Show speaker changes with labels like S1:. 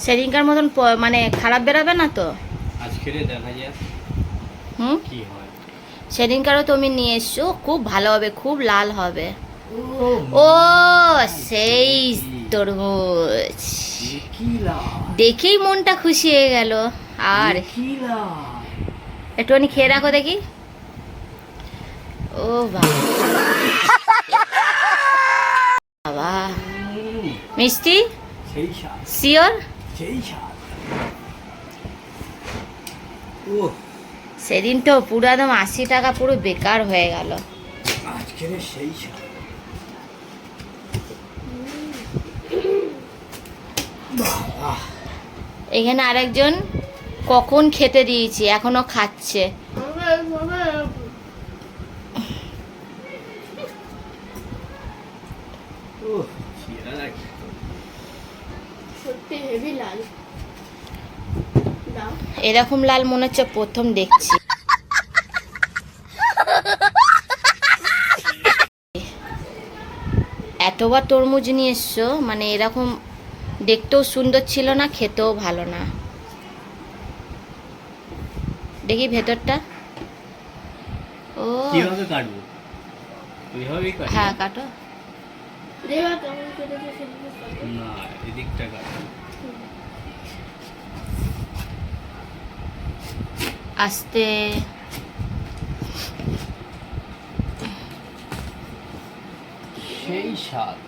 S1: সেদিনকার মতন মানে খারাপ বেরোবে না তো?
S2: আজকে দেখা যাক কি হয়।
S1: সেদিনকারও তুমি নিয়ে এসছো, খুব ভালো হবে, খুব লাল হবে। ও সেই তরমুজ, দেখেই মনটা খুশি হয়ে গেল। আর একটুখানি খেয়ে রাখো দেখি। ও বাবা, মিষ্টি শিওর? সেদিন তো পুরো একদম 80 টাকা পুরো বেকার হয়ে গেল। এখানে আরেকজন কখন খেতে দিয়েছি, এখনো খাচ্ছে। এরকম লাল মনে হচ্ছে প্রথম দেখছি। এতবার তরমুজ নিয়ে এসছো, মানে এরকম দেখতেও সুন্দর ছিল না, খেতেও ভালো না। দেখি ভেতরটা। ও
S2: কিভাবে কাটবো? ওইভাবেই কাটবো।
S1: হ্যাঁ কাটো।
S2: না, এদিকটা কাটো।
S1: আস্তে।
S2: সেই স্বাদ।